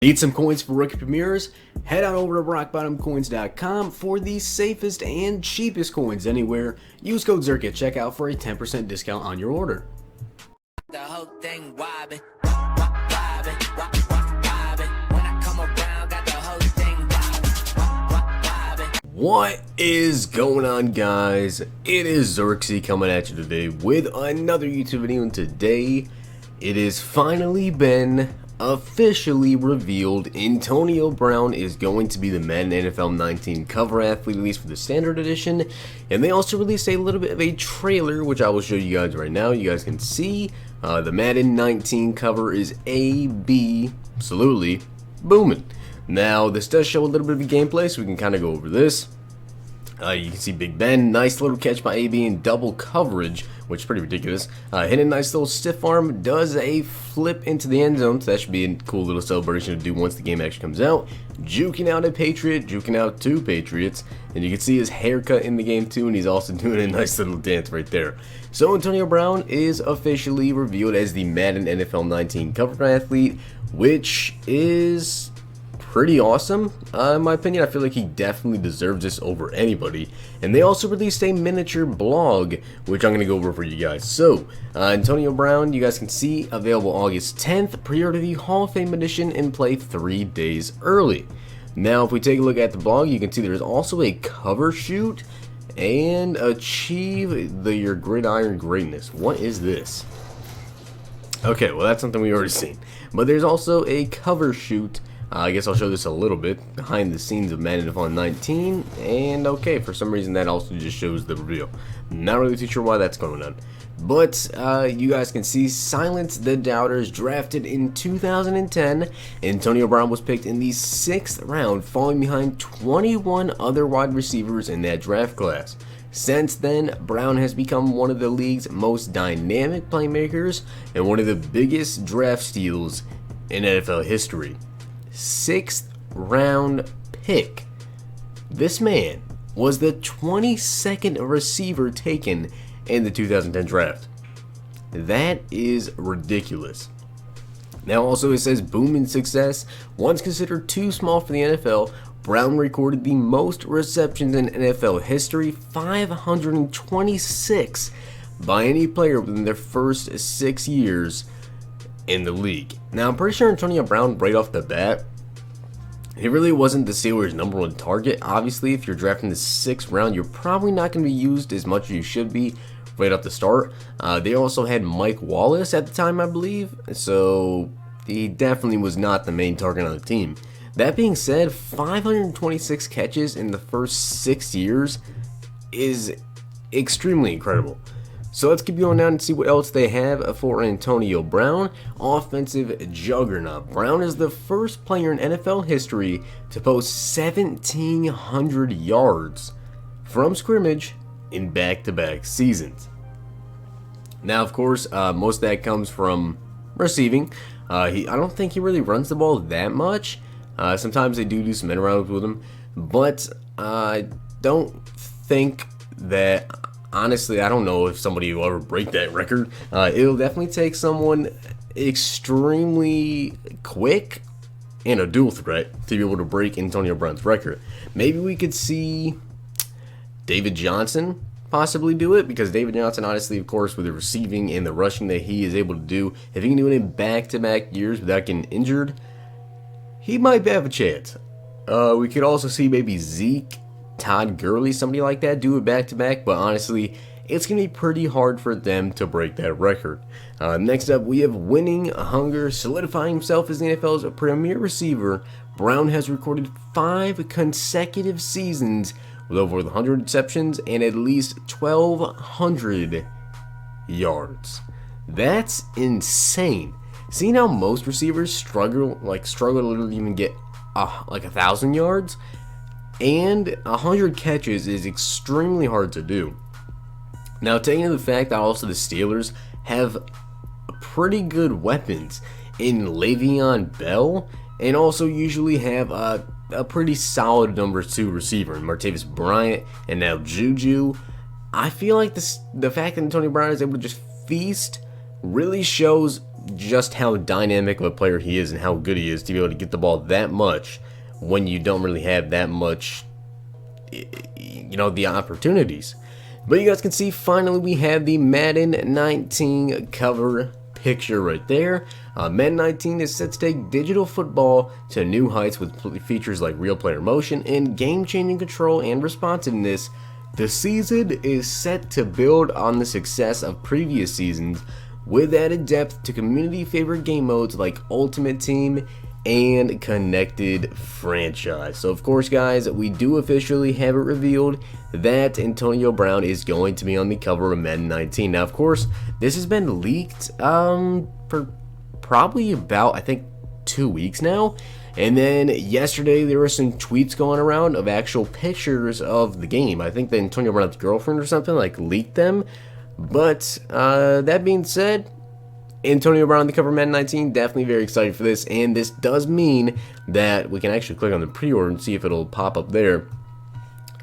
Need some coins for rookie premieres? Head on over to rockbottomcoins.com for the safest and cheapest coins anywhere. Use code Zirksee at checkout for a 10% discount on your order. The whole thing wobbin', wobbin', wobbin'. When I come around, got the whole thing wobbin'. What is going on, guys? It is Zirksee coming at you today with another YouTube video, and today it has finally been officially revealed. Antonio Brown is going to be the Madden NFL 19 cover athlete, at least for the standard edition, and they also released a little bit of a trailer, which I will show you guys right now. You guys can see the Madden 19 cover is AB, absolutely booming. Now this does show a little bit of a gameplay, so we can kind of go over this. You can see Big Ben, nice little catch by AB in double coverage, which is pretty ridiculous. Hit a nice little stiff arm, does a flip into the end zone, so that should be a cool little celebration to do once the game actually comes out. Juking out a Patriot, juking out two Patriots, and you can see his haircut in the game too, and he's also doing a nice little dance right there. So Antonio Brown is officially revealed as the Madden NFL 19 cover athlete, which is pretty awesome. In my opinion, I feel like he definitely deserves this over anybody. And they also released a miniature blog, which I'm going to go over for you guys. So, Antonio Brown, you guys can see, available August 10th. Pre-order the Hall of Fame edition and play 3 days early. Now, if we take a look at the blog, you can see there's also a cover shoot and achieve your gridiron greatness. What is this? Okay, well, that's something we already seen. But there's also a cover shoot. I guess I'll show this a little bit behind the scenes of Madden NFL 19, and okay, for some reason that also just shows the reveal. Not really too sure why that's going on, but you guys can see Silence the Doubters, drafted in 2010. Antonio Brown was picked in the 6th round, falling behind 21 other wide receivers in that draft class. Since then, Brown has become one of the league's most dynamic playmakers and one of the biggest draft steals in NFL history. 6th round pick. This man was the 22nd receiver taken in the 2010 draft. That is ridiculous. Now also it says booming success. Once considered too small for the NFL, Brown recorded the most receptions in NFL history, 526 by any player within their first 6 years in the league. Now I'm pretty sure Antonio Brown, right off the bat, he really wasn't the Steelers' #1 target. Obviously, if you're drafting the 6th round, you're probably not going to be used as much as you should be right off the start. They also had Mike Wallace at the time, I believe, so he definitely was not the main target on the team. That being said, 526 catches in the first 6 years is extremely incredible. So let's keep going down and see what else they have for Antonio Brown. Offensive juggernaut. Brown is the first player in NFL history to post 1,700 yards from scrimmage in back-to-back seasons. Now, of course, most of that comes from receiving. I don't think he really runs the ball that much. Sometimes they do some end-arounds with him, but I don't think that. Honestly, I don't know if somebody will ever break that record. It'll definitely take someone extremely quick and a dual threat to be able to break Antonio Brown's record. Maybe we could see David Johnson possibly do it, because David Johnson, honestly, of course, with the receiving and the rushing that he is able to do, if he can do it in back-to-back years without getting injured, he might have a chance. We could also see maybe Zeke, Todd Gurley, somebody like that, do it back-to-back, but honestly, it's going to be pretty hard for them to break that record. Next up, we have winning hunger, solidifying himself as the NFL's premier receiver. Brown has recorded 5 consecutive seasons with over 100 receptions and at least 1,200 yards. That's insane. Seeing how most receivers struggle to literally even get 1,000 yards, and 100 catches is extremely hard to do. Now, taking into the fact that also the Steelers have pretty good weapons in Le'Veon Bell, and also usually have a pretty solid number 2 receiver in Martavis Bryant and now Juju, I feel like the fact that Antonio Brown is able to just feast really shows just how dynamic of a player he is and how good he is to be able to get the ball that much when you don't really have that much, the opportunities. But you guys can see, finally we have the Madden 19 cover picture right there. Madden 19 is set to take digital football to new heights with features like real player motion and game-changing control and responsiveness. The season is set to build on the success of previous seasons with added depth to community favorite game modes like Ultimate Team and Connected Franchise. So of course, guys, we do officially have it revealed that Antonio Brown is going to be on the cover of Madden 19. Now of course, this has been leaked for probably about, I think, 2 weeks now. And then yesterday there were some tweets going around of actual pictures of the game. I think that Antonio Brown's girlfriend or something like leaked them. But that being said, Antonio Brown on the cover of Madden 19, definitely very excited for this. And this does mean that we can actually click on the pre-order and see if it'll pop up there.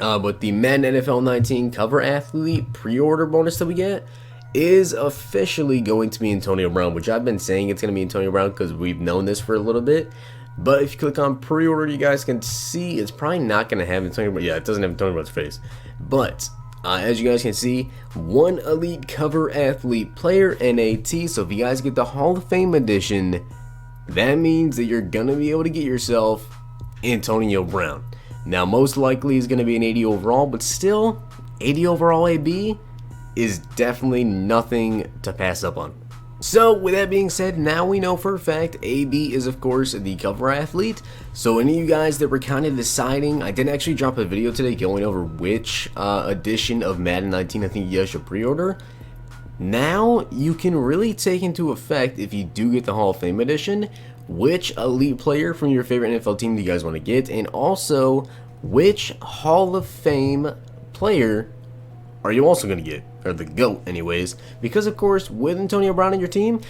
But the Madden NFL 19 cover athlete pre-order bonus that we get is officially going to be Antonio Brown, which I've been saying it's going to be Antonio Brown because we've known this for a little bit. But if you click on pre-order, you guys can see it's probably not going to have Antonio Brown. Yeah, it doesn't have Antonio Brown's face. But as you guys can see, one elite cover athlete player NAT. So if you guys get the Hall of Fame edition, that means that you're going to be able to get yourself Antonio Brown. Now, most likely is going to be an 80 overall, but still, 80 overall AB is definitely nothing to pass up on. So with that being said, now we know for a fact AB is of course the cover athlete. So any of you guys that were kind of deciding, I did actually drop a video today going over which edition of Madden 19 I think you guys should pre-order. Now you can really take into effect, if you do get the Hall of Fame edition, which elite player from your favorite NFL team do you guys want to get, and also which Hall of Fame player are you also going to get, or the GOAT anyways, because of course with Antonio Brown on your team,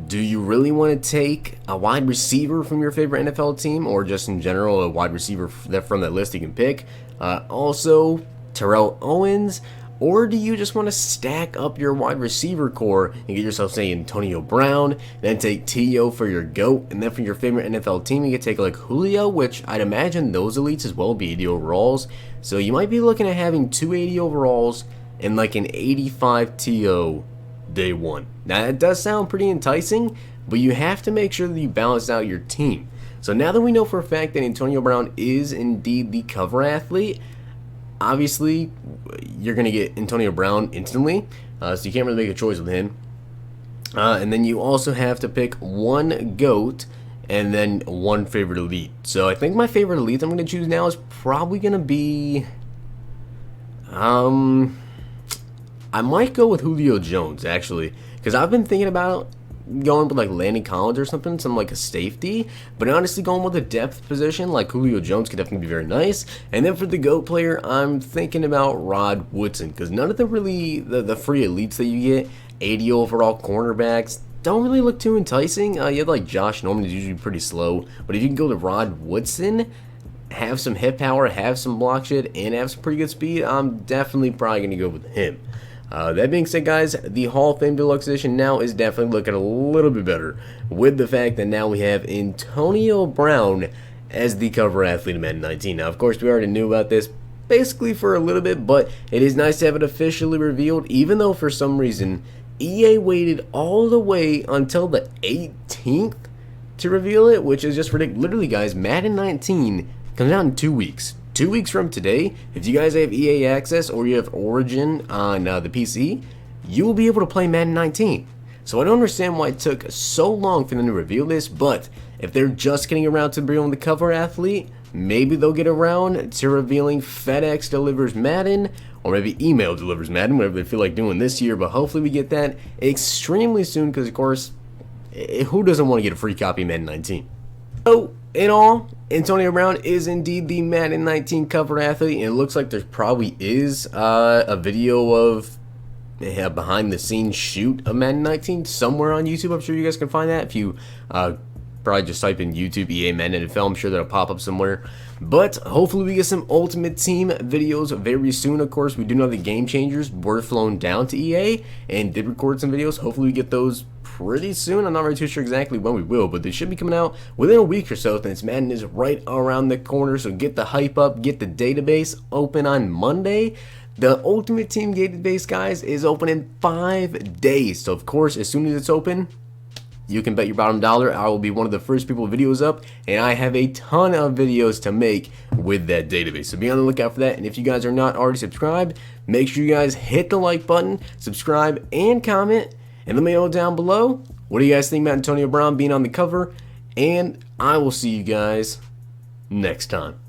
do you really want to take a wide receiver from your favorite NFL team, or just in general a wide receiver from that list you can pick, also Terrell Owens, or do you just want to stack up your wide receiver core and get yourself, say, Antonio Brown, then take T.O. for your GOAT, and then for your favorite NFL team, you can take like Julio, which I'd imagine those elites as well be 80 overalls. So you might be looking at having 280 overalls and like an 85 T.O. day one. Now that does sound pretty enticing, but you have to make sure that you balance out your team. So now that we know for a fact that Antonio Brown is indeed the cover athlete, obviously you're going to get Antonio Brown instantly, so you can't really make a choice with him. And then you also have to pick one GOAT and then one favorite elite. So I think my favorite elite I'm going to choose now is probably going to be, I might go with Julio Jones actually, because I've been thinking about going with like Landon Collins or something, like a safety, but honestly going with a depth position like Julio Jones could definitely be very nice. And then for the GOAT player, I'm thinking about Rod Woodson, because none of the the free elites that you get, 80 overall cornerbacks, don't really look too enticing. You have like Josh Norman, is usually pretty slow, but if you can go to Rod Woodson, have some hit power, have some block shit, and have some pretty good speed, I'm definitely probably going to go with him. That being said, guys, the Hall of Fame Deluxe Edition now is definitely looking a little bit better, with the fact that now we have Antonio Brown as the cover athlete of Madden 19. Now, of course, we already knew about this basically for a little bit, but it is nice to have it officially revealed, even though for some reason EA waited all the way until the 18th to reveal it, which is just ridiculous. Literally, guys, Madden 19 comes out in 2 weeks. 2 weeks from today, if you guys have EA Access or you have Origin on the PC, you will be able to play Madden 19. So I don't understand why it took so long for them to reveal this, but if they're just getting around to revealing the cover athlete, maybe they'll get around to revealing FedEx delivers Madden, or maybe email delivers Madden, whatever they feel like doing this year, but hopefully we get that extremely soon, because of course, who doesn't want to get a free copy of Madden 19? So, in all, Antonio Brown is indeed the Madden 19 cover athlete, and it looks like there probably is a video of a behind the scenes shoot of Madden 19 somewhere on YouTube. I'm sure you guys can find that if you Probably just type in YouTube EA Madden NFL. I'm sure that'll pop up somewhere. But hopefully we get some Ultimate Team videos very soon. Of course, we do know the Game Changers were flown down to EA and did record some videos. Hopefully we get those pretty soon. I'm not really too sure exactly when we will, but they should be coming out within a week or so, since Madden is right around the corner. So get the hype up, get the database open on Monday. The Ultimate Team database, guys, is open in 5 days. So of course, as soon as it's open, you can bet your bottom dollar I will be one of the first people with videos up, and I have a ton of videos to make with that database. So be on the lookout for that, and if you guys are not already subscribed, make sure you guys hit the like button, subscribe, and comment, and let me know down below what do you guys think about Antonio Brown being on the cover, and I will see you guys next time.